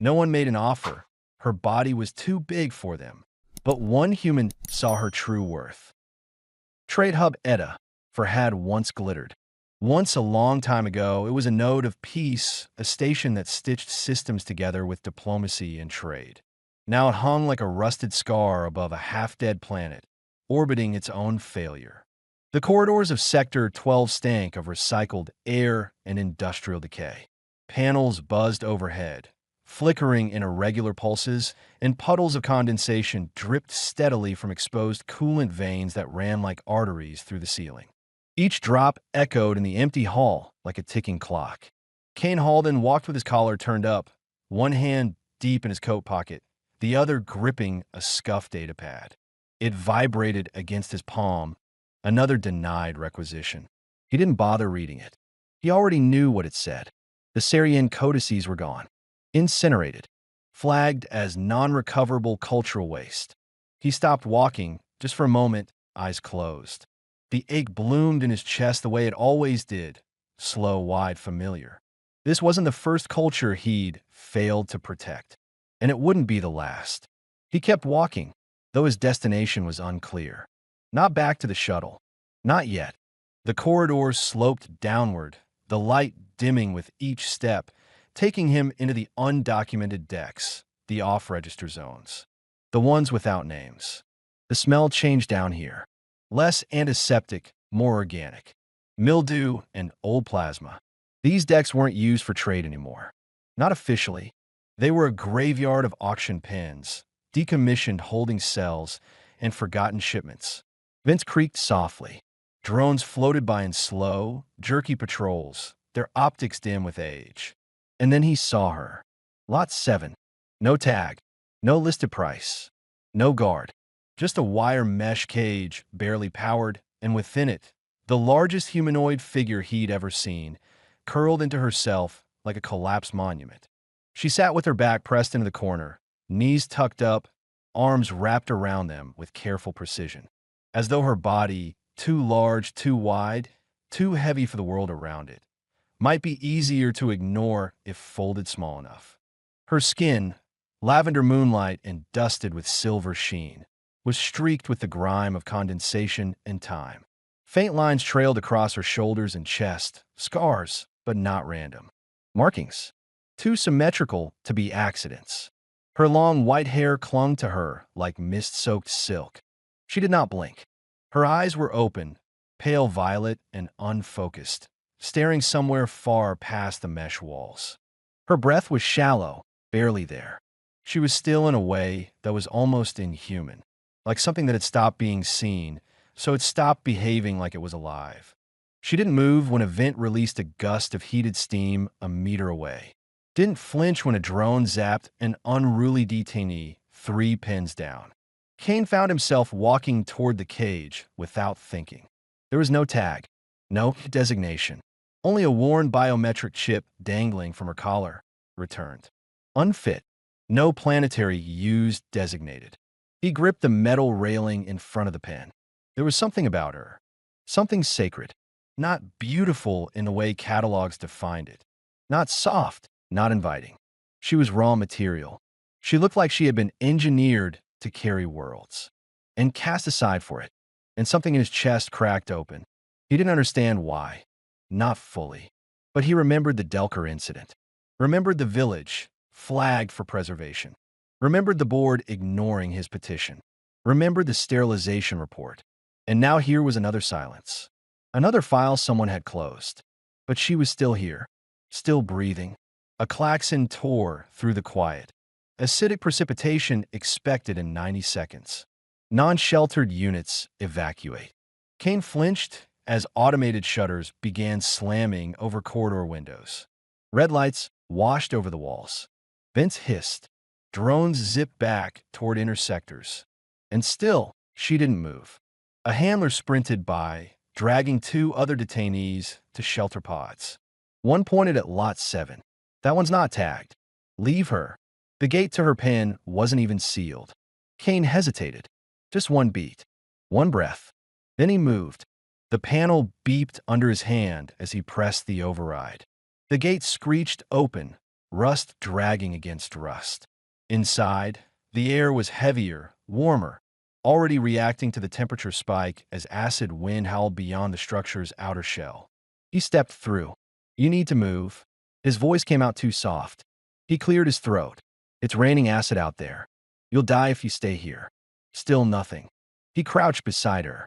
No one made an offer. Her body was too big for them. But one human saw her true worth. Trade Hub Edda, for had once glittered. Once a long time ago, it was a node of peace, a station that stitched systems together with diplomacy and trade. Now it hung like a rusted scar above a half-dead planet, orbiting its own failure. The corridors of Sector 12 stank of recycled air and industrial decay. Panels buzzed overhead, flickering in irregular pulses, and puddles of condensation dripped steadily from exposed coolant veins that ran like arteries through the ceiling. Each drop echoed in the empty hall like a ticking clock. Kane Halden walked with his collar turned up, one hand deep in his coat pocket, the other gripping a scuffed datapad. It vibrated against his palm, another denied requisition. He didn't bother reading it. He already knew what it said. The Sarian codices were gone, incinerated, flagged as non-recoverable cultural waste. He stopped walking, just for a moment, eyes closed. The ache bloomed in his chest the way it always did, slow, wide, familiar. This wasn't the first culture he'd failed to protect, and it wouldn't be the last. He kept walking, though his destination was unclear. Not back to the shuttle. Not yet. The corridors sloped downward, the light dimming with each step, taking him into the undocumented decks, the off-register zones, the ones without names. The smell changed down here. Less antiseptic, more organic. Mildew and old plasma. These decks weren't used for trade anymore. Not officially. They were a graveyard of auction pens, decommissioned holding cells, and forgotten shipments. Vents creaked softly. Drones floated by in slow, jerky patrols, their optics dim with age. And then he saw her. Lot 7. No tag. No listed price. No guard. Just a wire mesh cage, barely powered, and within it, the largest humanoid figure he'd ever seen, curled into herself like a collapsed monument. She sat with her back pressed into the corner, knees tucked up, arms wrapped around them with careful precision, as though her body, too large, too wide, too heavy for the world around it, might be easier to ignore if folded small enough. Her skin, lavender moonlight and dusted with silver sheen, was streaked with the grime of condensation and time. Faint lines trailed across her shoulders and chest, scars, but not random. Markings, too symmetrical to be accidents. Her long white hair clung to her like mist-soaked silk. She did not blink. Her eyes were open, pale violet and unfocused, staring somewhere far past the mesh walls. Her breath was shallow, barely there. She was still in a way that was almost inhuman, like something that had stopped being seen, so it stopped behaving like it was alive. She didn't move when a vent released a gust of heated steam a meter away. Didn't flinch when a drone zapped an unruly detainee 3 pins down. Kane found himself walking toward the cage without thinking. There was no tag, no designation, only a worn biometric chip dangling from her collar, returned. Unfit, no planetary use designated. He gripped the metal railing in front of the pen. There was something about her, something sacred, not beautiful in the way catalogs defined it, not soft, not inviting. She was raw material. She looked like she had been engineered to carry worlds, and cast aside for it, and something in his chest cracked open. He didn't understand why, not fully, but he remembered the Delker incident, remembered the village, flagged for preservation, remembered the board ignoring his petition, remembered the sterilization report, and now here was another silence. Another file someone had closed. But she was still here, still breathing. A klaxon tore through the quiet. Acidic precipitation expected in 90 seconds. Non-sheltered units evacuate. Kane flinched as automated shutters began slamming over corridor windows. Red lights washed over the walls. Vents hissed. Drones zipped back toward inner sectors. And still, she didn't move. A handler sprinted by, dragging 2 other detainees to shelter pods. One pointed at Lot 7. That one's not tagged. Leave her. The gate to her pen wasn't even sealed. Kane hesitated. Just one beat. One breath. Then he moved. The panel beeped under his hand as he pressed the override. The gate screeched open, rust dragging against rust. Inside, the air was heavier, warmer, already reacting to the temperature spike as acid wind howled beyond the structure's outer shell. He stepped through. "You need to move." His voice came out too soft. He cleared his throat. "It's raining acid out there. You'll die if you stay here." Still nothing. He crouched beside her.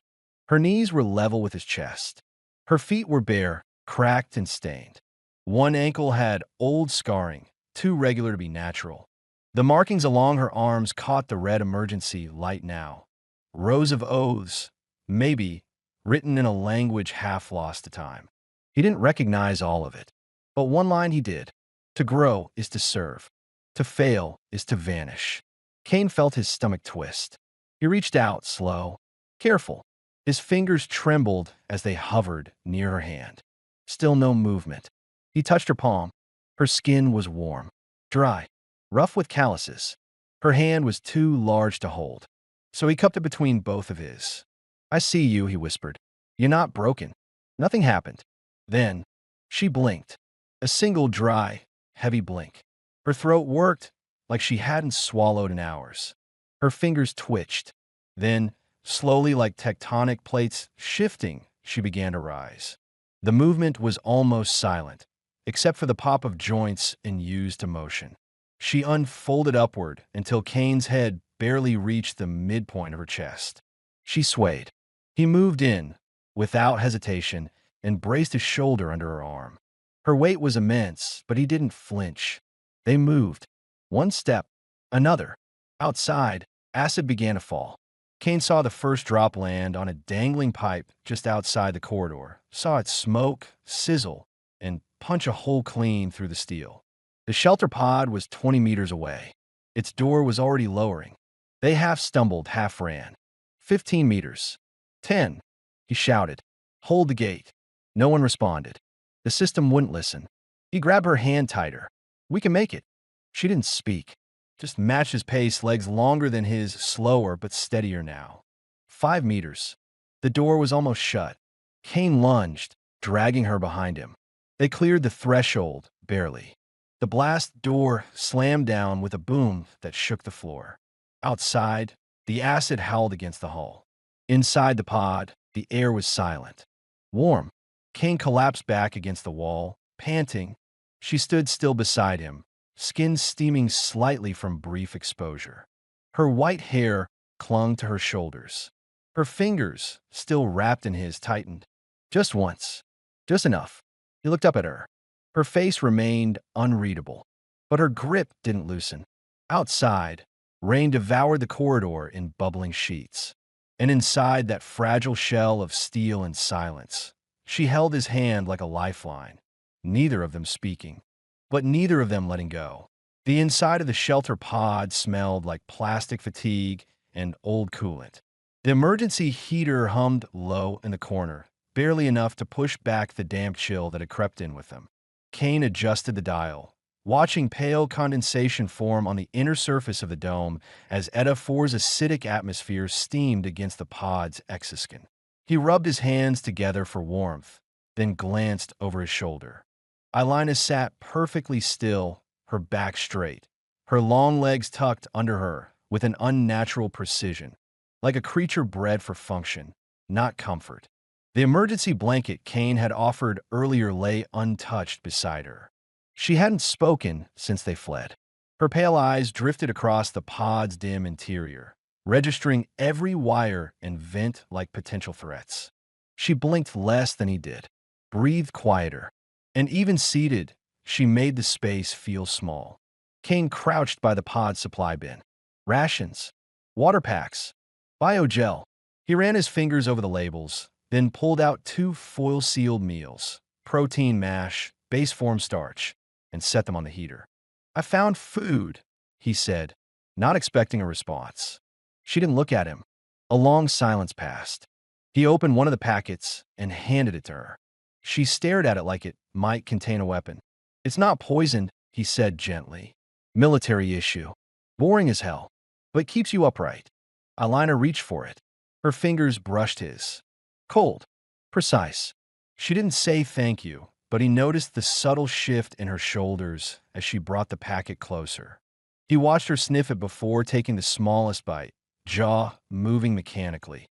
Her knees were level with his chest. Her feet were bare, cracked and stained. One ankle had old scarring, too regular to be natural. The markings along her arms caught the red emergency light now. Rows of oaths, maybe, written in a language half lost to time. He didn't recognize all of it. But one line he did. To grow is to serve. To fail is to vanish. Kane felt his stomach twist. He reached out, slow, careful. His fingers trembled as they hovered near her hand. Still no movement. He touched her palm. Her skin was warm, dry, rough with calluses. Her hand was too large to hold, so he cupped it between both of his. "I see you," he whispered. "You're not broken." Nothing happened. Then, she blinked. A single dry, heavy blink. Her throat worked like she hadn't swallowed in hours. Her fingers twitched. Then, slowly like tectonic plates shifting, she began to rise. The movement was almost silent, except for the pop of joints in used to motion. She unfolded upward until Kane's head barely reached the midpoint of her chest. She swayed. He moved in, without hesitation, and braced his shoulder under her arm. Her weight was immense, but he didn't flinch. They moved. One step, another. Outside, acid began to fall. Kane saw the first drop land on a dangling pipe just outside the corridor, saw it smoke, sizzle, and punch a hole clean through the steel. The shelter pod was 20 meters away. Its door was already lowering. They half stumbled, half ran. 15 meters. 10. He shouted. "Hold the gate." No one responded. The system wouldn't listen. He grabbed her hand tighter. "We can make it." She didn't speak. Just matched his pace, legs longer than his, slower but steadier now. 5 meters. The door was almost shut. Kane lunged, dragging her behind him. They cleared the threshold, barely. The blast door slammed down with a boom that shook the floor. Outside, the acid howled against the hull. Inside the pod, the air was silent. Warm. Kane collapsed back against the wall, panting. She stood still beside him, skin steaming slightly from brief exposure. Her white hair clung to her shoulders. Her fingers, still wrapped in his, tightened. Just once. Just enough. He looked up at her. Her face remained unreadable, but her grip didn't loosen. Outside, rain devoured the corridor in bubbling sheets. And inside that fragile shell of steel and silence, she held his hand like a lifeline, neither of them speaking, but neither of them letting go. The inside of the shelter pod smelled like plastic fatigue and old coolant. The emergency heater hummed low in the corner, barely enough to push back the damp chill that had crept in with them. Kane adjusted the dial, watching pale condensation form on the inner surface of the dome as Eta 4's acidic atmosphere steamed against the pod's exoskin. He rubbed his hands together for warmth, then glanced over his shoulder. Ilina sat perfectly still, her back straight, her long legs tucked under her with an unnatural precision, like a creature bred for function, not comfort. The emergency blanket Kane had offered earlier lay untouched beside her. She hadn't spoken since they fled. Her pale eyes drifted across the pod's dim interior, registering every wire and vent like potential threats. She blinked less than he did, breathed quieter, and even seated, she made the space feel small. Kane crouched by the pod supply bin. Rations, water packs, biogel. He ran his fingers over the labels, then pulled out 2 foil-sealed meals, protein mash, base form starch, and set them on the heater. "I found food," he said, not expecting a response. She didn't look at him. A long silence passed. He opened one of the packets and handed it to her. She stared at it like it might contain a weapon. "It's not poisoned," he said gently. "Military issue. Boring as hell, but keeps you upright." Ilina reached for it. Her fingers brushed his. Cold. Precise. She didn't say thank you, but he noticed the subtle shift in her shoulders as she brought the packet closer. He watched her sniff it before taking the smallest bite, jaw moving mechanically.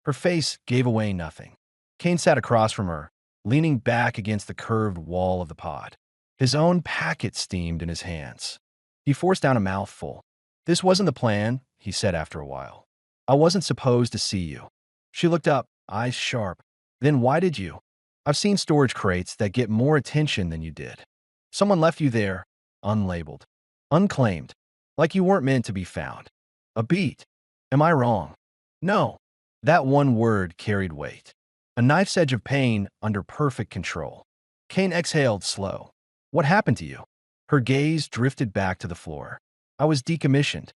Her face gave away nothing. Kane sat across from her, leaning back against the curved wall of the pod. His own packet steamed in his hands. He forced down a mouthful. "This wasn't the plan," he said after a while. "I wasn't supposed to see you." She looked up, eyes sharp. "Then why did you? I've seen storage crates that get more attention than you did. Someone left you there, unlabeled, unclaimed, like you weren't meant to be found. A beat. Am I wrong?" "No." That one word carried weight. A knife's edge of pain under perfect control. Kane exhaled slow. "What happened to you?" Her gaze drifted back to the floor. "I was decommissioned."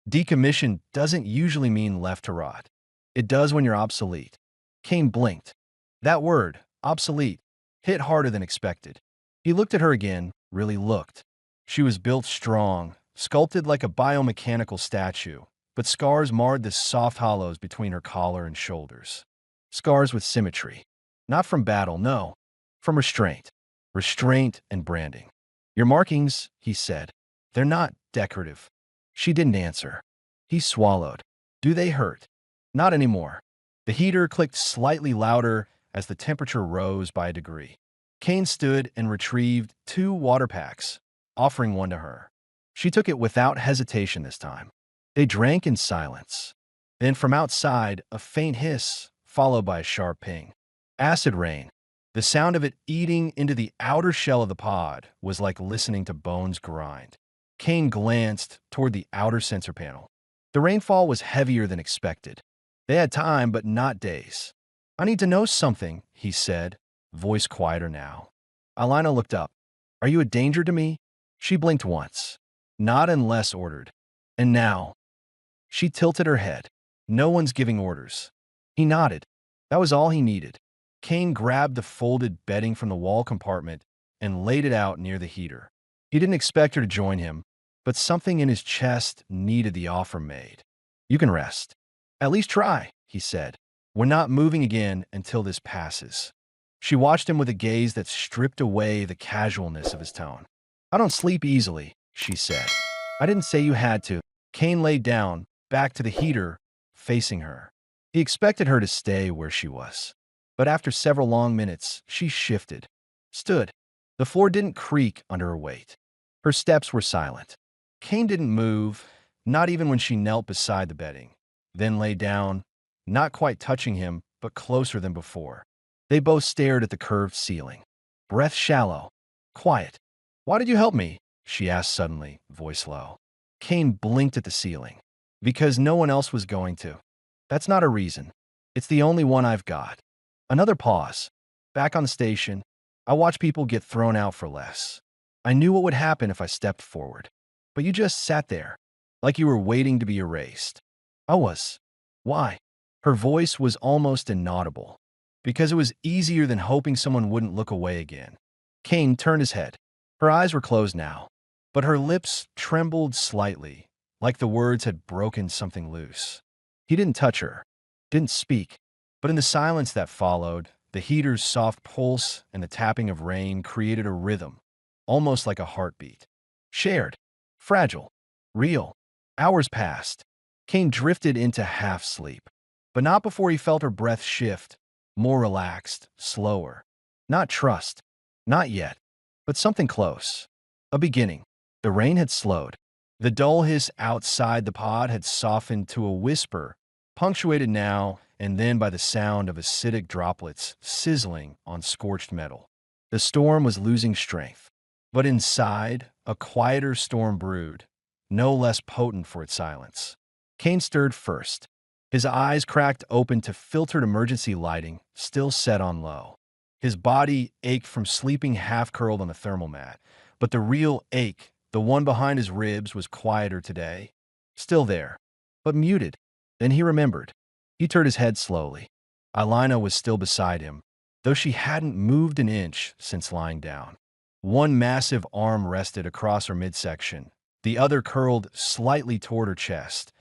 Decommissioned doesn't usually mean left to rot. It does when you're obsolete. Kane blinked. That word, obsolete, hit harder than expected. He looked at her again, really looked. She was built strong, sculpted like a biomechanical statue, but scars marred the soft hollows between her collar and shoulders. Scars with symmetry. Not from battle, no. From restraint. Restraint and branding. "Your markings," he said. "They're not decorative." She didn't answer. He swallowed. "Do they hurt?" "Not anymore." The heater clicked slightly louder as the temperature rose by a degree. Kane stood and retrieved 2 water packs, offering one to her. She took it without hesitation this time. They drank in silence. Then from outside, a faint hiss, followed by a sharp ping. Acid rain. The sound of it eating into the outer shell of the pod was like listening to bones grind. Kane glanced toward the outer sensor panel. The rainfall was heavier than expected. They had time, but not days. "I need to know something," he said, voice quieter now. Alina looked up. "Are you a danger to me?" She blinked once. "Not unless ordered." "And now?" She tilted her head. "No one's giving orders." He nodded. That was all he needed. Kane grabbed the folded bedding from the wall compartment and laid it out near the heater. He didn't expect her to join him, but something in his chest needed the offer made. "You can rest. At least try," he said. "We're not moving again until this passes." She watched him with a gaze that stripped away the casualness of his tone. "I don't sleep easily," she said. "I didn't say you had to." Kane laid down, back to the heater, facing her. He expected her to stay where she was. But after several long minutes, she shifted. Stood. The floor didn't creak under her weight. Her steps were silent. Kane didn't move, not even when she knelt beside the bedding. Then lay down, not quite touching him, but closer than before. They both stared at the curved ceiling. Breath shallow. Quiet. "Why did you help me?" she asked suddenly, voice low. Kane blinked at the ceiling. "Because no one else was going to." "That's not a reason. It's the only one I've got." Another pause. Back on the station, I watched people get thrown out for less. I knew what would happen if I stepped forward. But you just sat there, like you were waiting to be erased. I was. Why? Her voice was almost inaudible. Because it was easier than hoping someone wouldn't look away again. Kane turned his head. Her eyes were closed now, but her lips trembled slightly, like the words had broken something loose. He didn't touch her, didn't speak, but in the silence that followed, the heater's soft pulse and the tapping of rain created a rhythm, almost like a heartbeat. Shared, fragile, real. Hours passed. Kane drifted into half-sleep, but not before he felt her breath shift, more relaxed, slower. Not trust, not yet, but something close. A beginning. The rain had slowed. The dull hiss outside the pod had softened to a whisper, punctuated now and then by the sound of acidic droplets sizzling on scorched metal. The storm was losing strength, but inside, a quieter storm brewed, no less potent for its silence. Kane stirred first. His eyes cracked open to filtered emergency lighting, still set on low. His body ached from sleeping half-curled on the thermal mat, but the real ache, the one behind his ribs, was quieter today. Still there, but muted. Then he remembered. He turned his head slowly. Alina was still beside him, though she hadn't moved an inch since lying down. One massive arm rested across her midsection, the other curled slightly toward her chest,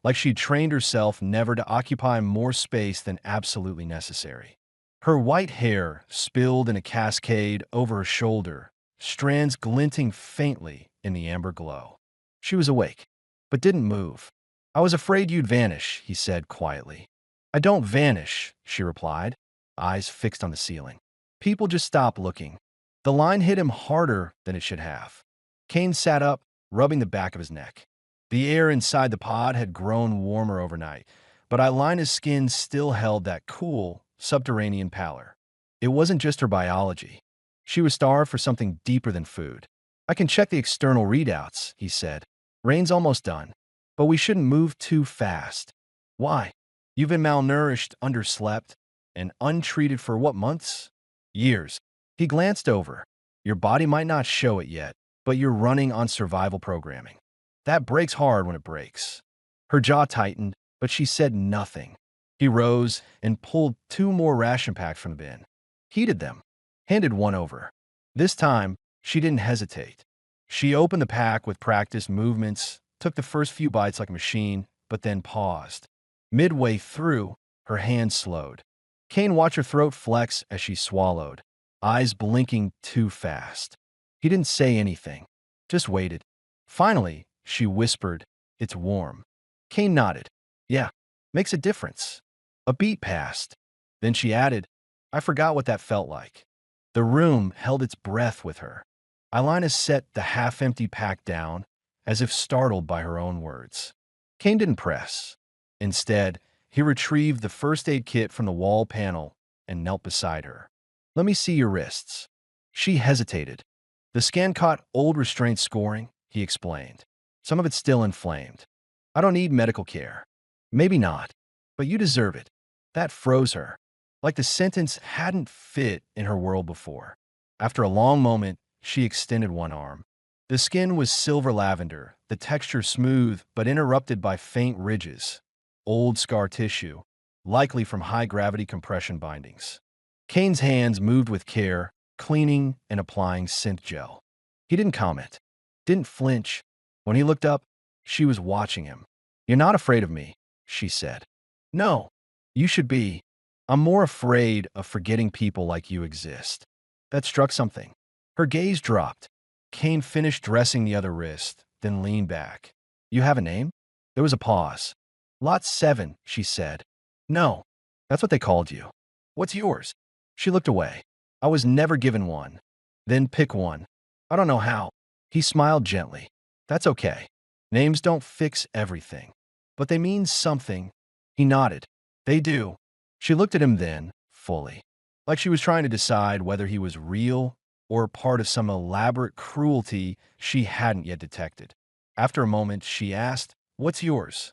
like she'd trained herself never to occupy more space than absolutely necessary. Her white hair spilled in a cascade over her shoulder, strands glinting faintly in the amber glow. She was awake, but didn't move. "I was afraid you'd vanish," he said quietly. "I don't vanish," she replied, eyes fixed on the ceiling. "People just stop looking." The line hit him harder than it should have. Kane sat up, rubbing the back of his neck. The air inside the pod had grown warmer overnight, but Ilina's skin still held that cool, subterranean pallor. It wasn't just her biology. She was starved for something deeper than food. "I can check the external readouts," he said. "Rain's almost done, but we shouldn't move too fast." "Why?" "You've been malnourished, underslept, and untreated for what, months?" "Years." He glanced over. "Your body might not show it yet, but you're running on survival programming. That breaks hard when it breaks." Her jaw tightened, but she said nothing. He rose and pulled 2 more ration packs from the bin. Heated them, handed one over. This time, she didn't hesitate. She opened the pack with practiced movements, took the first few bites like a machine, but then paused. Midway through, her hand slowed. Kane watched her throat flex as she swallowed, eyes blinking too fast. He didn't say anything, just waited. Finally, she whispered, "It's warm." Kane nodded. "Yeah, makes a difference." A beat passed. Then she added, "I forgot what that felt like." The room held its breath with her. Ilina set the half-empty pack down, as if startled by her own words. Kane didn't press. Instead, he retrieved the first aid kit from the wall panel and knelt beside her. "Let me see your wrists." She hesitated. "The scan caught old restraint scoring," he explained. "Some of it's still inflamed. I don't need medical care." "Maybe not, but you deserve it." That froze her, like the sentence hadn't fit in her world before. After a long moment, she extended one arm. The skin was silver lavender, the texture smooth but interrupted by faint ridges, old scar tissue, likely from high-gravity compression bindings. Kane's hands moved with care, cleaning and applying synth gel. He didn't comment, didn't flinch. When he looked up, she was watching him. "You're not afraid of me," she said. "No, you should be. I'm more afraid of forgetting people like you exist." That struck something. Her gaze dropped. Kane finished dressing the other wrist, then leaned back. "You have a name?" There was a pause. "Lot 7, she said. "No, that's what they called you." "What's yours?" She looked away. "I was never given one." "Then pick one." "I don't know how." He smiled gently. "That's okay. Names don't fix everything, but they mean something." He nodded. "They do." She looked at him then, fully, like she was trying to decide whether he was real or part of some elaborate cruelty she hadn't yet detected. After a moment, she asked, "What's yours?"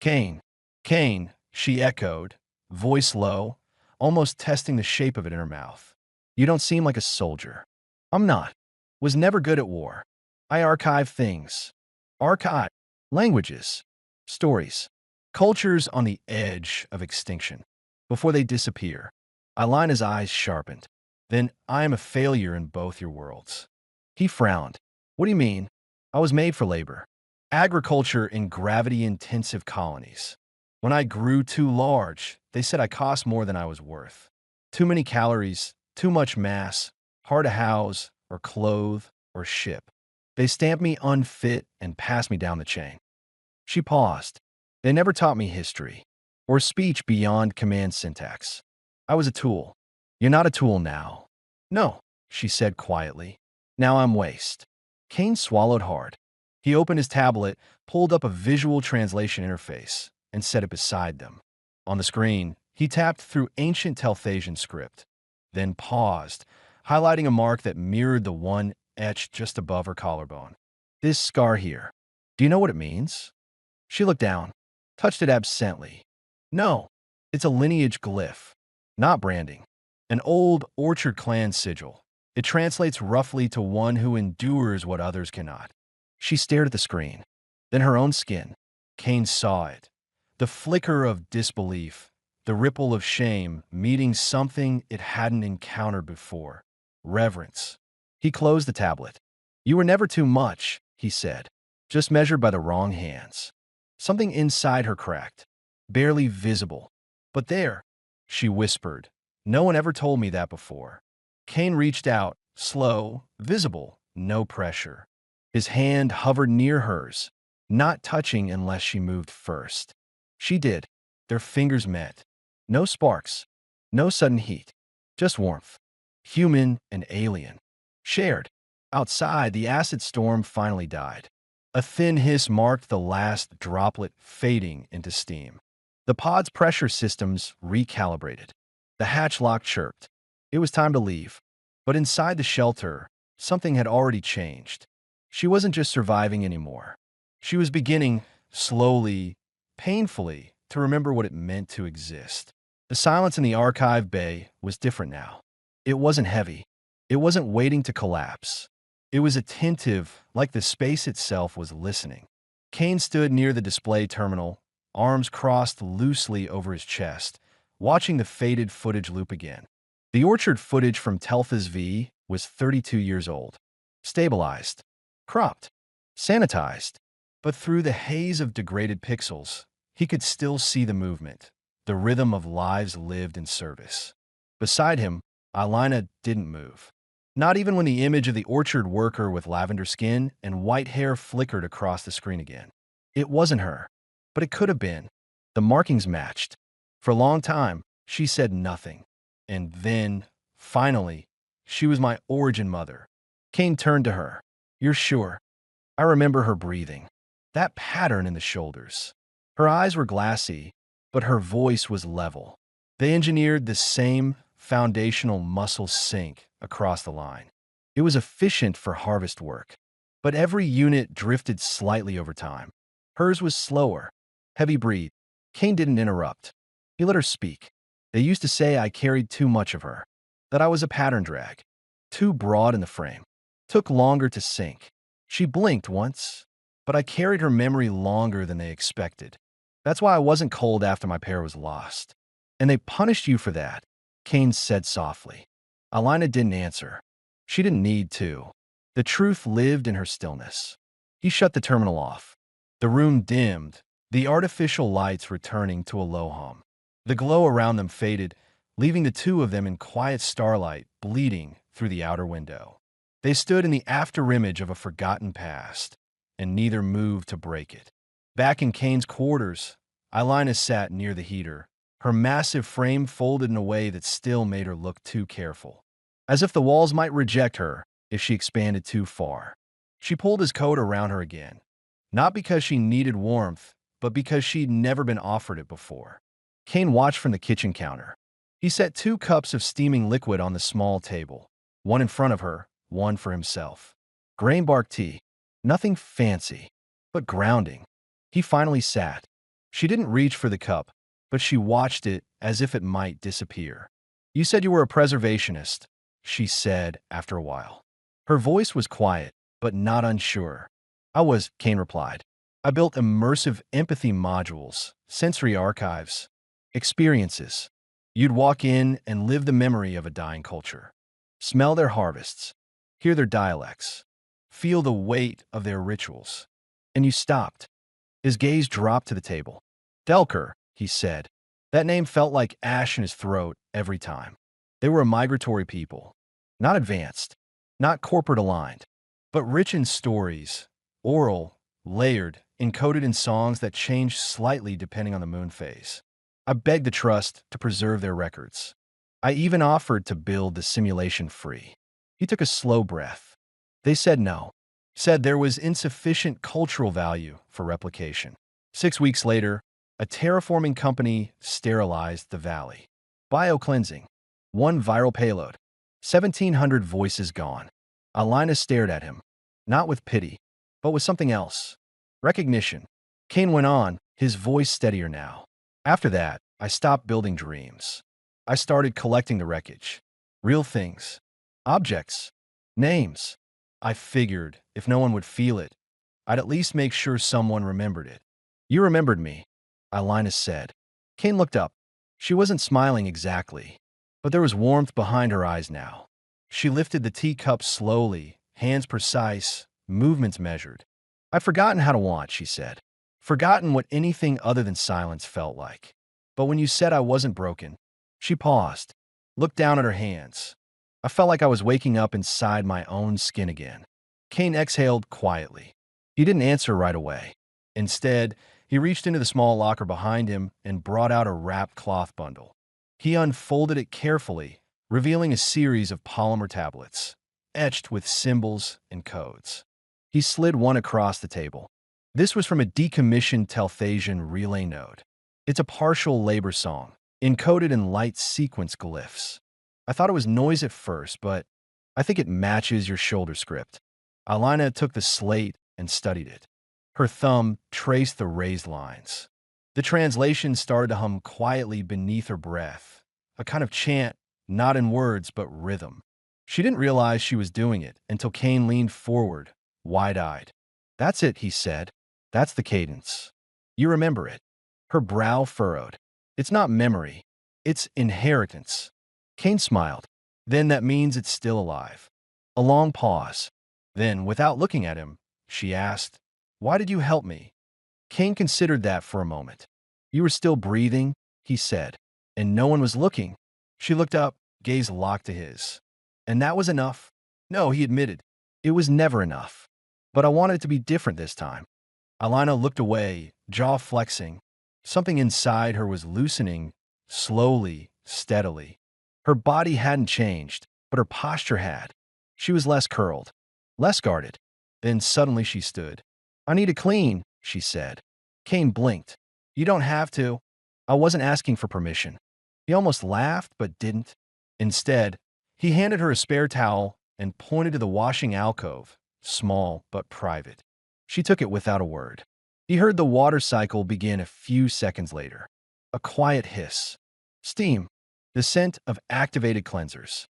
"Kane." "Kane," she echoed, voice low, almost testing the shape of it in her mouth. "You don't seem like a soldier." "I'm not. Was never good at war. I archive things." "Archive?" "Languages. Stories. Cultures on the edge of extinction. Before they disappear." Ilina's eyes sharpened. "Then I am a failure in both your worlds." He frowned. "What do you mean?" "I was made for labor. Agriculture in gravity-intensive colonies. When I grew too large, they said I cost more than I was worth. Too many calories, too much mass, hard to house, or clothe, or ship. They stamped me unfit and passed me down the chain." She paused. "They never taught me history, or speech beyond command syntax. I was a tool." "You're not a tool now." "No," she said quietly. "Now I'm waste." Kane swallowed hard. He opened his tablet, pulled up a visual translation interface, and set it beside them. On the screen, he tapped through ancient Telthasian script, then paused, highlighting a mark that mirrored the one etched just above her collarbone. "This scar here. Do you know what it means?" She looked down, touched it absently. "No, it's a lineage glyph, not branding. An old Orchard clan sigil. It translates roughly to one who endures what others cannot." She stared at the screen, then her own skin. Kane saw it. The flicker of disbelief, the ripple of shame, meeting something it hadn't encountered before. Reverence. He closed the tablet. "You were never too much," he said, "just measured by the wrong hands." Something inside her cracked, barely visible. "But there," she whispered, No one ever told me that before. Kane reached out, slow, visible, no pressure. His hand hovered near hers, not touching unless she moved first. She did. Their fingers met. No sparks, no sudden heat, just warmth. Human and alien. Shared. Outside, the acid storm finally died. A thin hiss marked the last droplet fading into steam. The pod's pressure systems recalibrated. The hatch lock chirped. It was time to leave. But inside the shelter, something had already changed. She wasn't just surviving anymore. She was beginning, slowly, painfully, to remember what it meant to exist. The silence in the archive bay was different now. It wasn't heavy. It wasn't waiting to collapse. It was attentive, like the space itself was listening. Kane stood near the display terminal, arms crossed loosely over his chest, watching the faded footage loop again. The orchard footage from Telfa's V was 32 years old. Stabilized, cropped, sanitized. But through the haze of degraded pixels, he could still see the movement, the rhythm of lives lived in service. Beside him, Alina didn't move. Not even when the image of the orchard worker with lavender skin and white hair flickered across the screen again. It wasn't her, but it could have been. The markings matched. For a long time, she said nothing. And then, finally, she was my origin mother. Kane turned to her. You're sure? I remember her breathing. That pattern in the shoulders. Her eyes were glassy, but her voice was level. They engineered the same foundational muscle sync across the line. It was efficient for harvest work, but every unit drifted slightly over time. Hers was slower, heavy breathe. Kane didn't interrupt. He let her speak. They used to say I carried too much of her, that I was a pattern drag, too broad in the frame. Took longer to sink. She blinked once, but I carried her memory longer than they expected. That's why I wasn't cold after my pair was lost. And they punished you for that, Kane said softly. Alina didn't answer. She didn't need to. The truth lived in her stillness. He shut the terminal off. The room dimmed, the artificial lights returning to a low hum. The glow around them faded, leaving the two of them in quiet starlight bleeding through the outer window. They stood in the afterimage of a forgotten past, and neither moved to break it. Back in Kane's quarters, Alina sat near the heater, her massive frame folded in a way that still made her look too careful, as if the walls might reject her if she expanded too far. She pulled his coat around her again, not because she needed warmth, but because she'd never been offered it before. Kane watched from the kitchen counter. He set 2 cups of steaming liquid on the small table, one in front of her, one for himself. Grain bark tea, nothing fancy, but grounding. He finally sat. She didn't reach for the cup, but she watched it as if it might disappear. You said you were a preservationist, she said after a while. Her voice was quiet, but not unsure. I was, Kane replied. I built immersive empathy modules, sensory archives, experiences. You'd walk in and live the memory of a dying culture. Smell their harvests, hear their dialects, feel the weight of their rituals. And you stopped. His gaze dropped to the table. Delker, he said. That name felt like ash in his throat every time. They were a migratory people. Not advanced, not corporate aligned, but rich in stories, oral, layered, encoded in songs that changed slightly depending on the moon phase. I begged the trust to preserve their records. I even offered to build the simulation free. He took a slow breath. They said no. Said there was insufficient cultural value for replication. 6 weeks later, a terraforming company sterilized the valley. Biocleansing. 1 viral payload. 1,700 voices gone. Alina stared at him, not with pity, but with something else. Recognition. Kane went on, his voice steadier now. After that, I stopped building dreams. I started collecting the wreckage. Real things. Objects. Names. I figured, if no one would feel it, I'd at least make sure someone remembered it. You remembered me, Alina said. Kane looked up. She wasn't smiling exactly, but there was warmth behind her eyes now. She lifted the teacup slowly, hands precise, movements measured. I'd forgotten how to want, she said. Forgotten what anything other than silence felt like. But when you said I wasn't broken, she paused. looked down at her hands. I felt like I was waking up inside my own skin again. Kane exhaled quietly. He didn't answer right away. Instead, he reached into the small locker behind him and brought out a wrapped cloth bundle. He unfolded it carefully, revealing a series of polymer tablets, etched with symbols and codes. He slid one across the table. This was from a decommissioned Telthasian relay node. It's a partial labor song, encoded in light sequence glyphs. I thought it was noise at first, but I think it matches your shoulder script. Alina took the slate and studied it. Her thumb traced the raised lines. The translation started to hum quietly beneath her breath, a kind of chant, not in words but rhythm. She didn't realize she was doing it until Kane leaned forward, wide-eyed. "That's it," he said. "That's the cadence. You remember it." Her brow furrowed. "It's not memory. It's inheritance." Kane smiled. "Then that means it's still alive." A long pause. Then, without looking at him, she asked, "Why did you help me?" Kane considered that for a moment. "You were still breathing," he said, "and no one was looking." She looked up, gaze locked to his. "And that was enough?" "No," he admitted. "It was never enough. But I wanted it to be different this time." Alina looked away, jaw flexing. Something inside her was loosening, slowly, steadily. Her body hadn't changed, but her posture had. She was less curled, less guarded. Then suddenly she stood. "I need to clean," she said. Kane blinked. "You don't have to." "I wasn't asking for permission." He almost laughed, but didn't. Instead, he handed her a spare towel and pointed to the washing alcove, small but private. She took it without a word. He heard the water cycle begin a few seconds later. A quiet hiss. Steam. The scent of activated cleansers.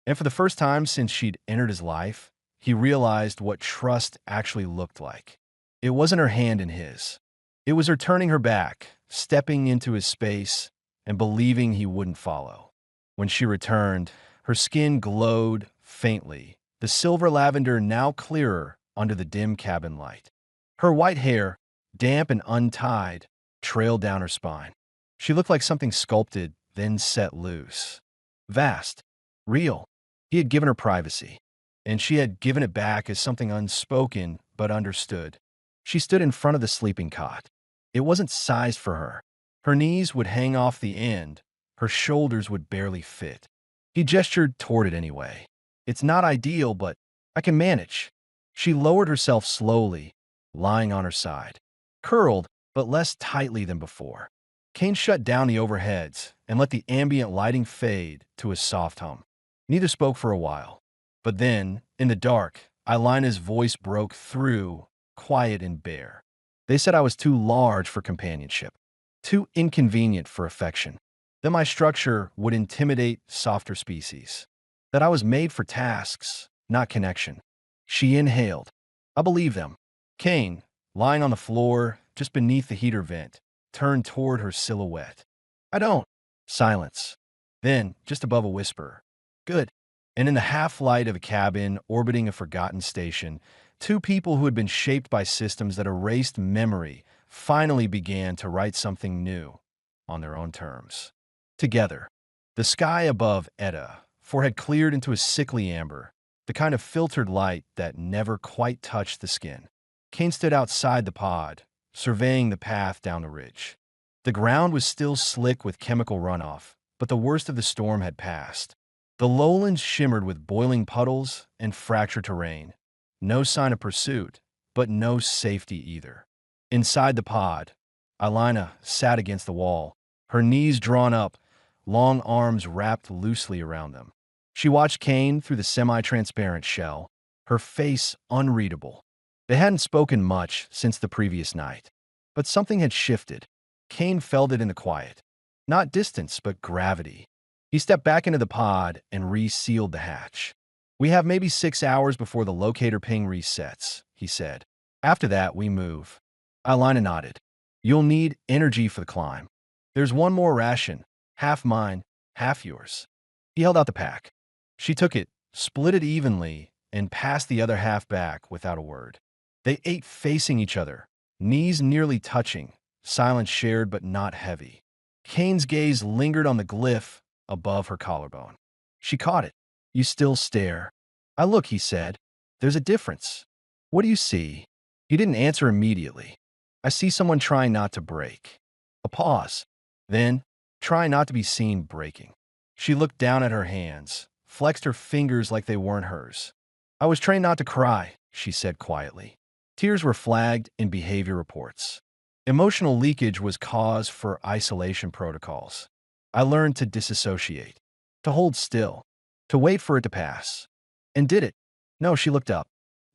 And for the first time since she'd entered his life, he realized what trust actually looked like. It wasn't her hand in his. It was her turning her back, stepping into his space, and believing he wouldn't follow. When she returned, her skin glowed faintly, the silver lavender now clearer under the dim cabin light. Her white hair, damp and untied, trailed down her spine. She looked like something sculpted, then set loose. Vast. Real. He had given her privacy, and she had given it back as something unspoken but understood. She stood in front of the sleeping cot. It wasn't sized for her. Her knees would hang off the end. Her shoulders would barely fit. He gestured toward it anyway. "It's not ideal, but I can manage." She lowered herself slowly, lying on her side. Curled, but less tightly than before. Kane shut down the overheads and let the ambient lighting fade to a soft hum. Neither spoke for a while. But then, in the dark, Ilina's voice broke through, quiet and bare. "They said I was too large for companionship, too inconvenient for affection, that my structure would intimidate softer species, that I was made for tasks, not connection." She inhaled. "I believe them." Kane, lying on the floor just beneath the heater vent, turned toward her silhouette. "I don't." Silence. Then, just above a whisper, "Good." And in the half-light of a cabin orbiting a forgotten station, two people who had been shaped by systems that erased memory finally began to write something new on their own terms. Together. The sky above Etta, for had cleared into a sickly amber, the kind of filtered light that never quite touched the skin. Kane stood outside the pod, surveying the path down the ridge. The ground was still slick with chemical runoff, but the worst of the storm had passed. The lowlands shimmered with boiling puddles and fractured terrain. No sign of pursuit, but no safety either. Inside the pod, Alina sat against the wall, her knees drawn up, long arms wrapped loosely around them. She watched Kane through the semi-transparent shell, her face unreadable. They hadn't spoken much since the previous night, but something had shifted. Kane felt it in the quiet. Not distance, but gravity. He stepped back into the pod and resealed the hatch. "We have maybe 6 hours before the locator ping resets," he said. "After that, we move." Alina nodded. "You'll need energy for the climb. There's one more ration, half mine, half yours." He held out the pack. She took it, split it evenly, and passed the other half back without a word. They ate facing each other, knees nearly touching, silence shared but not heavy. Kane's gaze lingered on the glyph above her collarbone. She caught it. You still stare. I look, he said. There's a difference. What do you see? He didn't answer immediately. I see someone trying not to break. A pause. Then, trying not to be seen breaking. She looked down at her hands, flexed her fingers like they weren't hers. I was trained not to cry, she said quietly. Tears were flagged in behavior reports. Emotional leakage was cause for isolation protocols. I learned to disassociate, to hold still, to wait for it to pass. And did it? No, she looked up.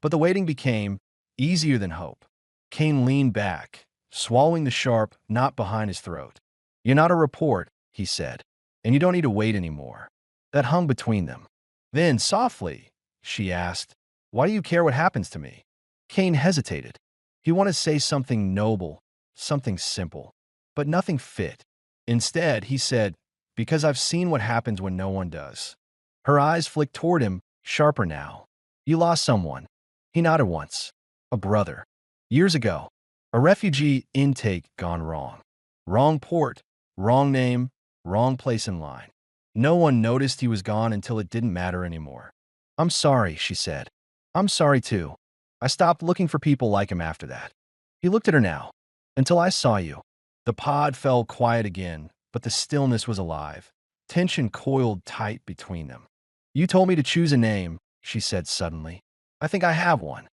But the waiting became easier than hope. Kane leaned back, swallowing the sharp knot behind his throat. You're not a report, he said, and you don't need to wait anymore. That hung between them. Then, softly, she asked, why do you care what happens to me? Kane hesitated. He wanted to say something noble, something simple, but nothing fit. Instead, he said, because I've seen what happens when no one does. Her eyes flicked toward him, sharper now. You lost someone. He nodded once. A brother. Years ago. A refugee intake gone wrong. Wrong port, wrong name, wrong place in line. No one noticed he was gone until it didn't matter anymore. I'm sorry, she said. I'm sorry too. I stopped looking for people like him after that. He looked at her now. Until I saw you. The pod fell quiet again, but the stillness was alive. Tension coiled tight between them. You told me to choose a name, she said suddenly. I think I have one.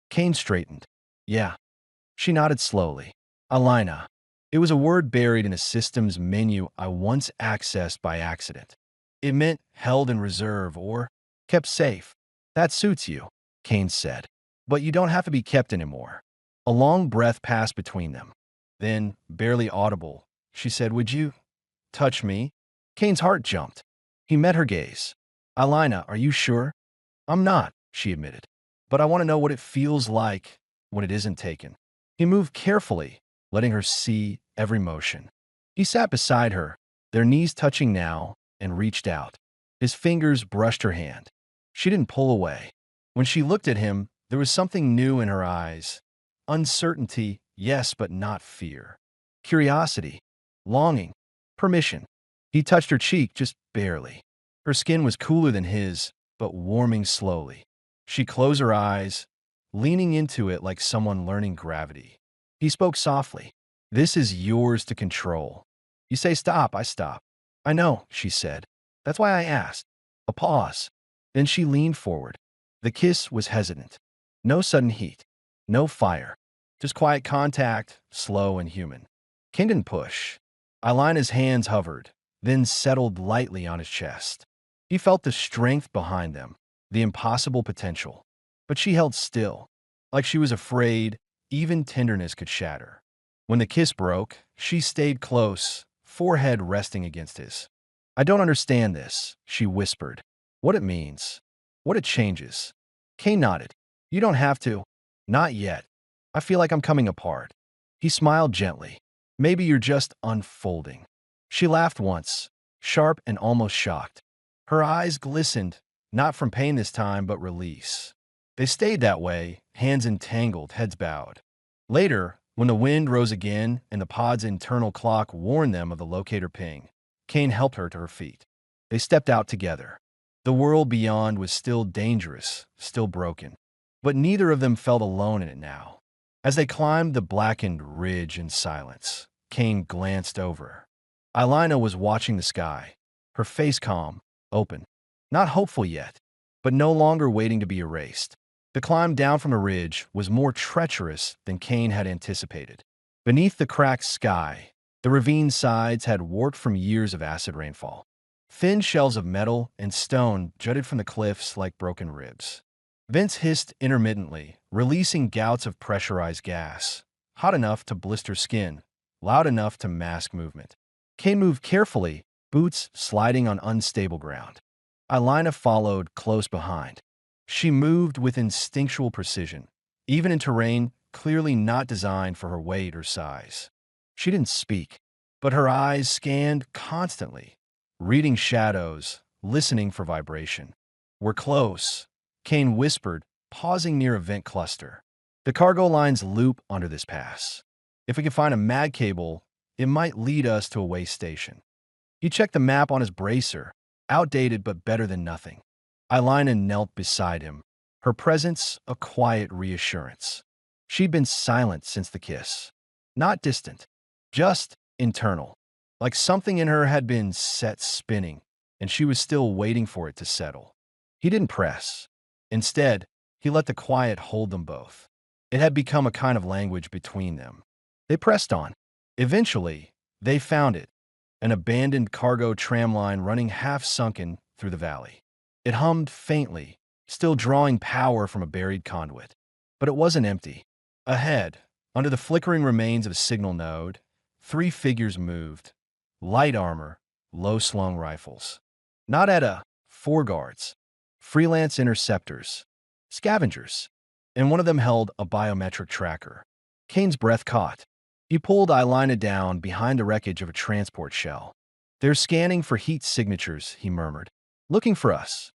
Kane straightened. Yeah. She nodded slowly. Alina. It was a word buried in a systems menu I once accessed by accident. It meant held in reserve or kept safe. That suits you, Kane said. But you don't have to be kept anymore. A long breath passed between them. Then, barely audible, she said, would you touch me? Kane's heart jumped. He met her gaze. Alina, are you sure? I'm not, she admitted. But I want to know what it feels like when it isn't taken. He moved carefully, letting her see every motion. He sat beside her, their knees touching now, and reached out. His fingers brushed her hand. She didn't pull away. When she looked at him, there was something new in her eyes. Uncertainty, yes, but not fear. Curiosity, longing, permission. He touched her cheek just barely. Her skin was cooler than his, but warming slowly. She closed her eyes, leaning into it like someone learning gravity. He spoke softly. This is yours to control. You say stop, I stop. I know, she said. That's why I asked. A pause. Then she leaned forward. The kiss was hesitant. No sudden heat. No fire. Just quiet contact, slow and human. Kane didn't push. Alina's hands hovered, then settled lightly on his chest. He felt the strength behind them, the impossible potential. But she held still, like she was afraid even tenderness could shatter. When the kiss broke, she stayed close, forehead resting against his. I don't understand this, she whispered. What it means. What it changes. Kane nodded. You don't have to. Not yet. I feel like I'm coming apart. He smiled gently. Maybe you're just unfolding. She laughed once, sharp and almost shocked. Her eyes glistened, not from pain this time, but release. They stayed that way, hands entangled, heads bowed. Later, when the wind rose again and the pod's internal clock warned them of the locator ping, Kane helped her to her feet. They stepped out together. The world beyond was still dangerous, still broken. But neither of them felt alone in it now. As they climbed the blackened ridge in silence, Kane glanced over. Alina was watching the sky, her face calm, open. Not hopeful yet, but no longer waiting to be erased. The climb down from the ridge was more treacherous than Kane had anticipated. Beneath the cracked sky, the ravine sides had warped from years of acid rainfall. Thin shells of metal and stone jutted from the cliffs like broken ribs. Vents hissed intermittently, releasing gouts of pressurized gas, hot enough to blister skin, loud enough to mask movement. Kane moved carefully, boots sliding on unstable ground. Alina followed close behind. She moved with instinctual precision, even in terrain clearly not designed for her weight or size. She didn't speak, but her eyes scanned constantly, reading shadows, listening for vibration. We're close, Kane whispered, pausing near a vent cluster. The cargo lines loop under this pass. If we can find a mag cable, it might lead us to a way station. He checked the map on his bracer, outdated but better than nothing. Ilina knelt beside him, her presence a quiet reassurance. She'd been silent since the kiss. Not distant, just internal. Like something in her had been set spinning, and she was still waiting for it to settle. He didn't press. Instead, he let the quiet hold them both. It had become a kind of language between them. They pressed on. Eventually, they found it, an abandoned cargo tramline running half-sunken through the valley. It hummed faintly, still drawing power from a buried conduit. But it wasn't empty. Ahead, under the flickering remains of a signal node, 3 figures moved. Light armor, low-slung rifles. Not Etta, 4 guards. Freelance interceptors. Scavengers. And one of them held a biometric tracker. Kane's breath caught. He pulled Ilina down behind the wreckage of a transport shell. "They're scanning for heat signatures," he murmured. "Looking for us."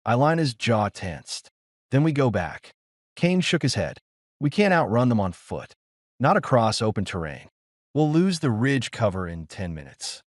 Ilina's jaw tensed. "Then we go back." Kane shook his head. "We can't outrun them on foot. Not across open terrain. We'll lose the ridge cover in 10 minutes.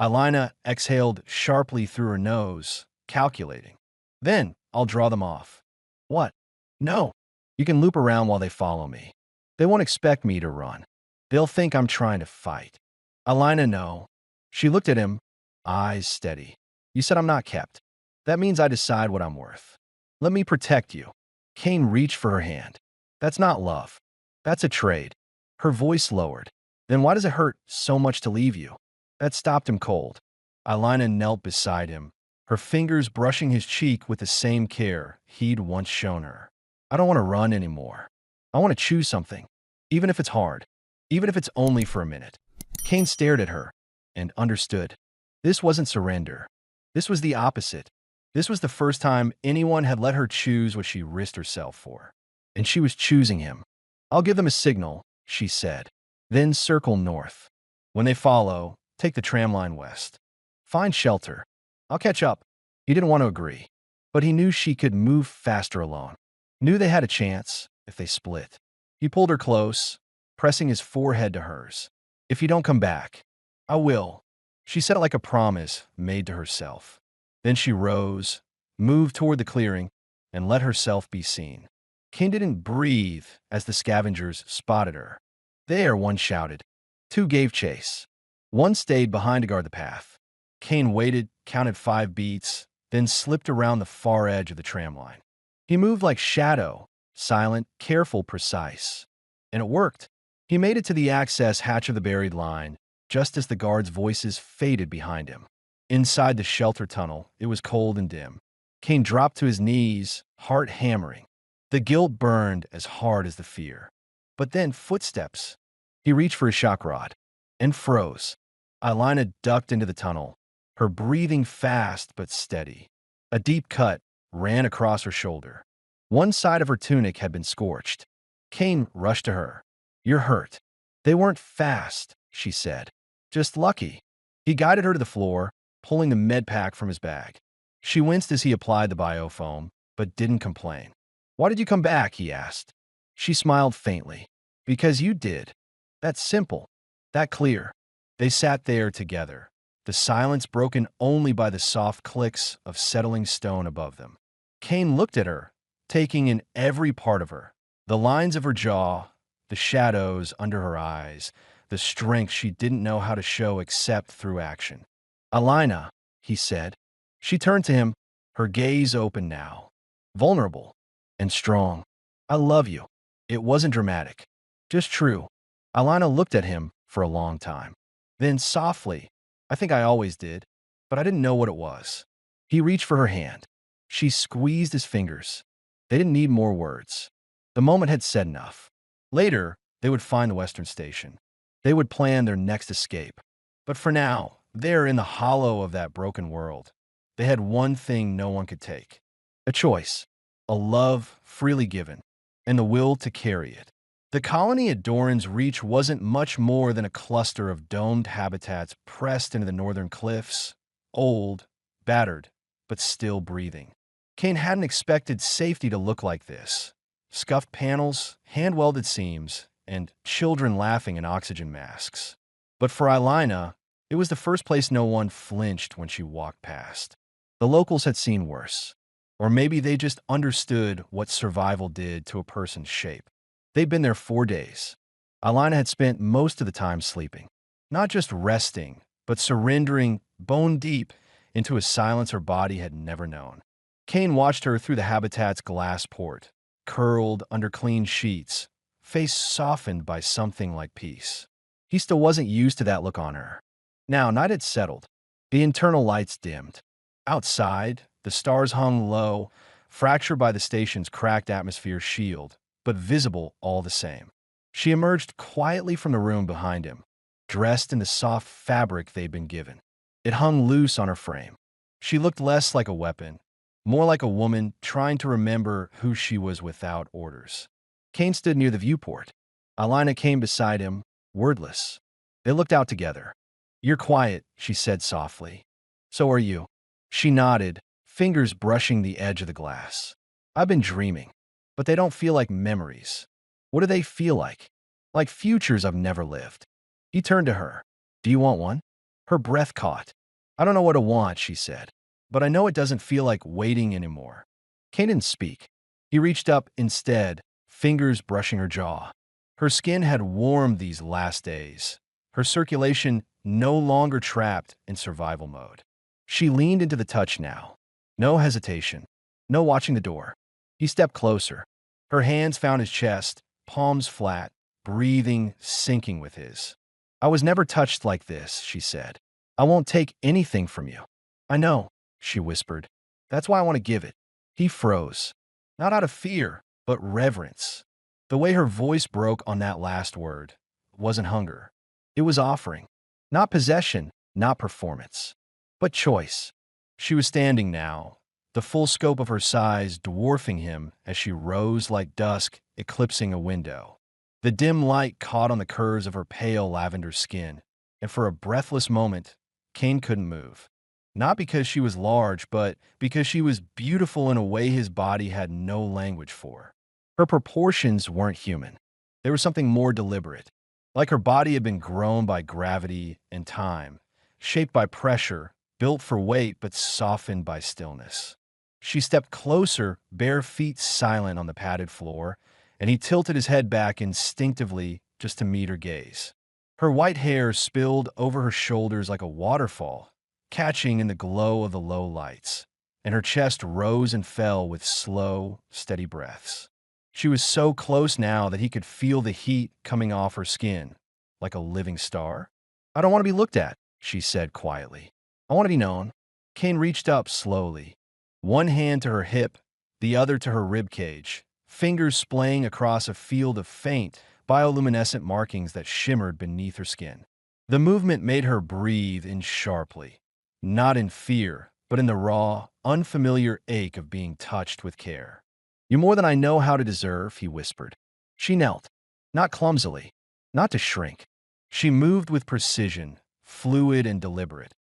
Ilina exhaled sharply through her nose, calculating. "Then I'll draw them off." "What?" "No. You can loop around while they follow me. They won't expect me to run. They'll think I'm trying to fight." "Ilina, no." She looked at him, eyes steady. "You said I'm not kept. That means I decide what I'm worth. Let me protect you." Kane reached for her hand. "That's not love. That's a trade." Her voice lowered. "Then why does it hurt so much to leave you?" That stopped him cold. Ilina knelt beside him, her fingers brushing his cheek with the same care he'd once shown her. "I don't want to run anymore. I want to choose something, even if it's hard, even if it's only for a minute." Kane stared at her and understood. This wasn't surrender. This was the opposite. This was the first time anyone had let her choose what she risked herself for. And she was choosing him. "I'll give them a signal," she said. "Then circle north. When they follow, take the tramline west. Find shelter. I'll catch up." He didn't want to agree, but he knew she could move faster alone. Knew they had a chance if they split. He pulled her close, pressing his forehead to hers. "If you don't come back, I will." She said it like a promise made to herself. Then she rose, moved toward the clearing, and let herself be seen. Kane didn't breathe as the scavengers spotted her. "There," one shouted. 2 gave chase. 1 stayed behind to guard the path. Kane waited, counted 5 beats, then slipped around the far edge of the tramline. He moved like shadow, silent, careful, precise. And it worked. He made it to the access hatch of the buried line, just as the guards' voices faded behind him. Inside the shelter tunnel, it was cold and dim. Kane dropped to his knees, heart hammering. The guilt burned as hard as the fear. But then footsteps. He reached for his shock rod and froze. Ilina ducked into the tunnel, her breathing fast but steady. A deep cut ran across her shoulder. One side of her tunic had been scorched. Kane rushed to her. "You're hurt." "They weren't fast," she said. "Just lucky." He guided her to the floor, pulling the med pack from his bag. She winced as he applied the biofoam, but didn't complain. "Why did you come back?" he asked. She smiled faintly. "Because you did. That's simple. That clear." They sat there together, the silence broken only by the soft clicks of settling stone above them. Kane looked at her, taking in every part of her. The lines of her jaw, the shadows under her eyes, the strength she didn't know how to show except through action. "Ilina," he said. She turned to him, her gaze open now. Vulnerable and strong. "I love you." It wasn't dramatic, just true. Ilina looked at him for a long time. Then softly, "I think I always did, but I didn't know what it was." He reached for her hand. She squeezed his fingers. They didn't need more words. The moment had said enough. Later, they would find the Western Station. They would plan their next escape. But for now, there in the hollow of that broken world, they had one thing no one could take. A choice. A love freely given, and the will to carry it. The colony at Doran's Reach wasn't much more than a cluster of domed habitats pressed into the northern cliffs, old, battered, but still breathing. Kane hadn't expected safety to look like this. Scuffed panels, hand-welded seams, and children laughing in oxygen masks. But for Ilina, It was the first place no one flinched when she walked past. The locals had seen worse. Or maybe they just understood what survival did to a person's shape. They'd been there 4 days. Alina had spent most of the time sleeping. Not just resting, but surrendering bone deep into a silence her body had never known. Kane watched her through the habitat's glass port, curled under clean sheets, face softened by something like peace. He still wasn't used to that look on her. Now, night had settled. The internal lights dimmed. Outside, the stars hung low, fractured by the station's cracked atmosphere shield, but visible all the same. She emerged quietly from the room behind him, dressed in the soft fabric they'd been given. It hung loose on her frame. She looked less like a weapon, more like a woman trying to remember who she was without orders. Kane stood near the viewport. Alina came beside him, wordless. They looked out together. "You're quiet," she said softly. "So are you." She nodded, fingers brushing the edge of the glass. "I've been dreaming, but they don't feel like memories. What do they feel like? Like futures I've never lived." He turned to her. "Do you want one?" Her breath caught. "I don't know what to want," she said, "but I know it doesn't feel like waiting anymore." Kane didn't speak. He reached up instead, fingers brushing her jaw. Her skin had warmed these last days, her circulation no longer trapped in survival mode. She leaned into the touch now. No hesitation, no watching the door. He stepped closer. Her hands found his chest, palms flat, breathing syncing with his. "I was never touched like this," she said. "I won't take anything from you." "I know," she whispered. "That's why I want to give it." He froze. Not out of fear, but reverence. The way her voice broke on that last word wasn't hunger. It was offering. Not possession, not performance, but choice. She was standing now, the full scope of her size dwarfing him as she rose like dusk eclipsing a window. The dim light caught on the curves of her pale lavender skin, and for a breathless moment, Kane couldn't move. Not because she was large, but because she was beautiful in a way his body had no language for. Her proportions weren't human. There was something more deliberate, like her body had been grown by gravity and time, shaped by pressure, built for weight but softened by stillness. She stepped closer, bare feet silent on the padded floor, and he tilted his head back instinctively just to meet her gaze. Her white hair spilled over her shoulders like a waterfall, catching in the glow of the low lights, and her chest rose and fell with slow, steady breaths. She was so close now that he could feel the heat coming off her skin, like a living star. "I don't want to be looked at," she said quietly. "I want to be known." Kane reached up slowly, one hand to her hip, the other to her rib cage, fingers splaying across a field of faint, bioluminescent markings that shimmered beneath her skin. The movement made her breathe in sharply, not in fear, but in the raw, unfamiliar ache of being touched with care. "You're more than I know how to deserve," he whispered. She knelt, not clumsily, not to shrink. She moved with precision, fluid and deliberate,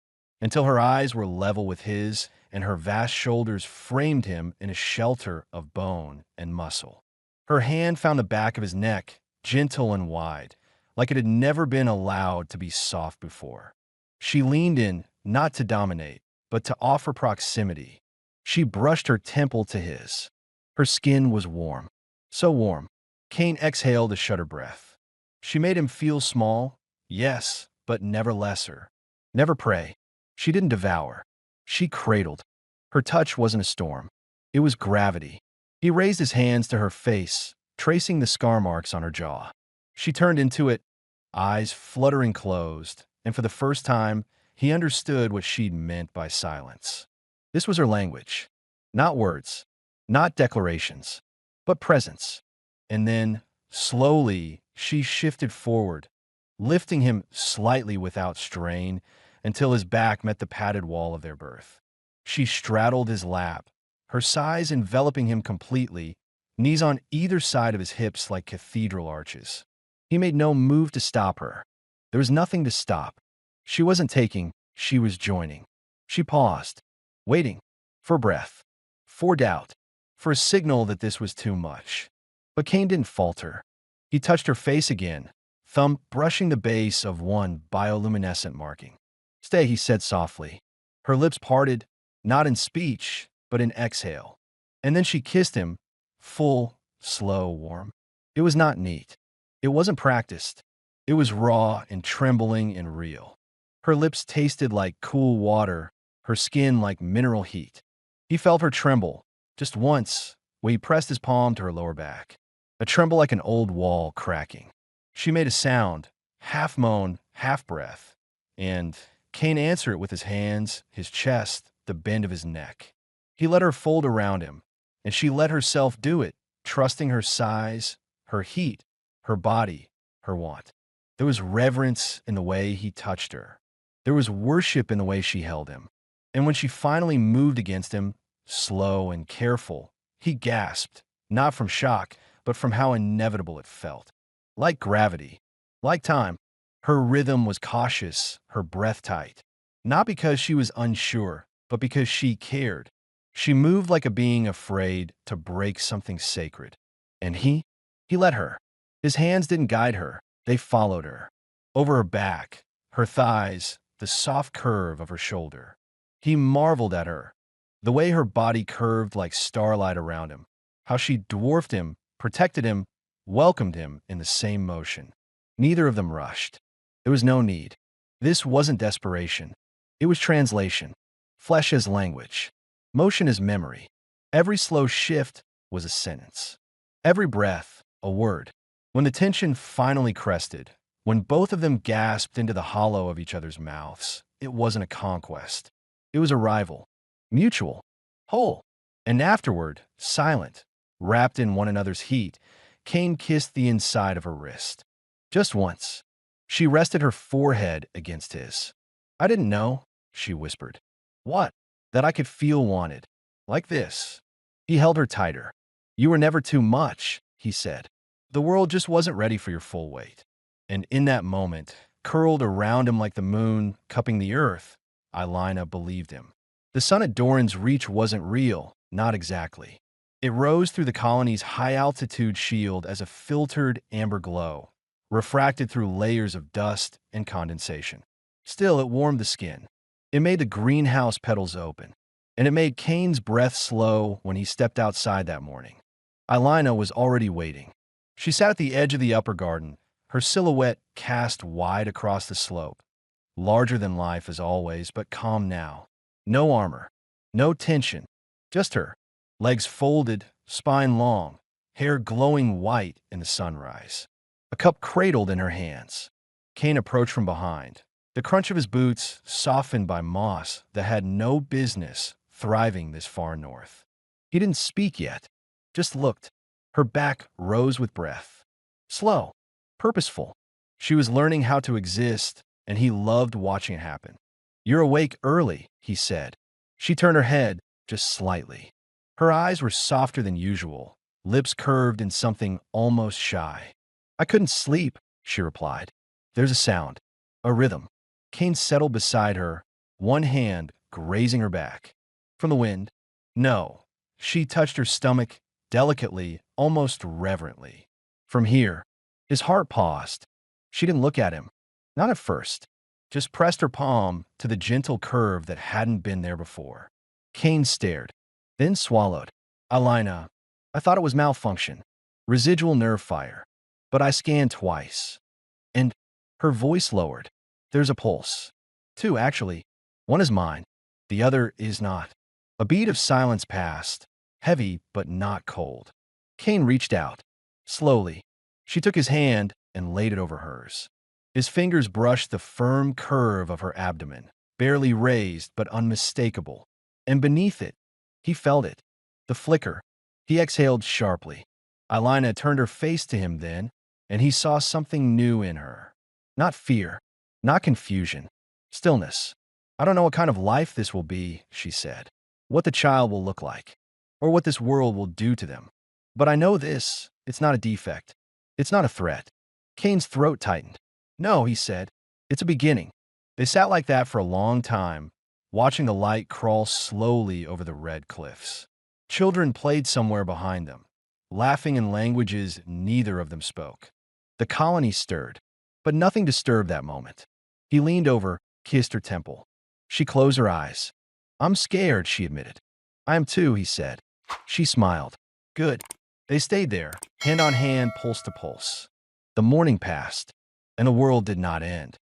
until her eyes were level with his and her vast shoulders framed him in a shelter of bone and muscle. Her hand found the back of his neck, gentle and wide, like it had never been allowed to be soft before. She leaned in, not to dominate, but to offer proximity. She brushed her temple to his. Her skin was warm, so warm. Kane exhaled a shudder breath. She made him feel small, yes, but never lesser. Never prey. She didn't devour. She cradled. Her touch wasn't a storm. It was gravity. He raised his hands to her face, tracing the scar marks on her jaw. She turned into it, eyes fluttering closed, and for the first time, he understood what she'd meant by silence. This was her language. Not words, not declarations, but presence. And then, slowly, she shifted forward, lifting him slightly without strain until his back met the padded wall of their berth. She straddled his lap, her size enveloping him completely, knees on either side of his hips like cathedral arches. He made no move to stop her. There was nothing to stop. She wasn't taking, she was joining. She paused, waiting, for breath, for doubt, for a signal that this was too much. But Kane didn't falter. He touched her face again, thumb brushing the base of one bioluminescent marking. Stay, he said softly. Her lips parted, not in speech, but in exhale. And then she kissed him, full, slow, warm. It was not neat. It wasn't practiced. It was raw and trembling and real. Her lips tasted like cool water, her skin like mineral heat. He felt her tremble, just once, when he pressed his palm to her lower back. A tremble like an old wall cracking. She made a sound, half moan, half breath, and Kane answered it with his hands, his chest, the bend of his neck. He let her fold around him, and she let herself do it, trusting her size, her heat, her body, her want. There was reverence in the way he touched her. There was worship in the way she held him. And when she finally moved against him, slow and careful, he gasped, not from shock, but from how inevitable it felt. Like gravity, like time, her rhythm was cautious, her breath tight. Not because she was unsure, but because she cared. She moved like a being afraid to break something sacred. And he let her. His hands didn't guide her, they followed her. Over her back, her thighs, the soft curve of her shoulder. He marveled at her, the way her body curved like starlight around him, how she dwarfed him, protected him, welcomed him in the same motion. Neither of them rushed. There was no need. This wasn't desperation. It was translation. Flesh as language. Motion as memory. Every slow shift was a sentence. Every breath, a word. When the tension finally crested, when both of them gasped into the hollow of each other's mouths, it wasn't a conquest. It was arrival. Mutual. Whole. And afterward, silent, wrapped in one another's heat, Kane kissed the inside of her wrist. Just once. She rested her forehead against his. I didn't know, she whispered. What? That I could feel wanted. Like this. He held her tighter. You were never too much, he said. The world just wasn't ready for your full weight. And in that moment, curled around him like the moon, cupping the earth, Ilina believed him. The sun at Doran's reach wasn't real, not exactly. It rose through the colony's high-altitude shield as a filtered amber glow, refracted through layers of dust and condensation. Still, it warmed the skin. It made the greenhouse petals open, and it made Kane's breath slow when he stepped outside that morning. Ilina was already waiting. She sat at the edge of the upper garden, her silhouette cast wide across the slope. Larger than life as always, but calm now. No armor, no tension, just her. Legs folded, spine long, hair glowing white in the sunrise. A cup cradled in her hands. Kane approached from behind, the crunch of his boots softened by moss that had no business thriving this far north. He didn't speak yet, just looked. Her back rose with breath. Slow, purposeful. She was learning how to exist, and he loved watching it happen. You're awake early, he said. She turned her head, just slightly. Her eyes were softer than usual, lips curved in something almost shy. I couldn't sleep, she replied. There's a sound, a rhythm. Kane settled beside her, one hand grazing her back. From the wind? No. She touched her stomach, delicately, almost reverently. From here? His heart paused. She didn't look at him. Not at first. Just pressed her palm to the gentle curve that hadn't been there before. Kane stared, then swallowed. Ilina, I thought it was malfunction. Residual nerve fire. But I scanned twice. And her voice lowered. There's a pulse. Two, actually. One is mine. The other is not. A beat of silence passed, heavy but not cold. Kane reached out. Slowly. She took his hand and laid it over hers. His fingers brushed the firm curve of her abdomen, barely raised but unmistakable. And beneath it, he felt it. The flicker. He exhaled sharply. Ilina turned her face to him then, and he saw something new in her. Not fear, not confusion. Stillness. I don't know what kind of life this will be, she said. What the child will look like. Or what this world will do to them. But I know this. It's not a defect. It's not a threat. Kane's throat tightened. No, he said. It's a beginning. They sat like that for a long time, watching the light crawl slowly over the red cliffs. Children played somewhere behind them, laughing in languages neither of them spoke. The colony stirred, but nothing disturbed that moment. He leaned over, kissed her temple. She closed her eyes. I'm scared, she admitted. I am too, he said. She smiled. Good. They stayed there, hand on hand, pulse to pulse. The morning passed, and the world did not end.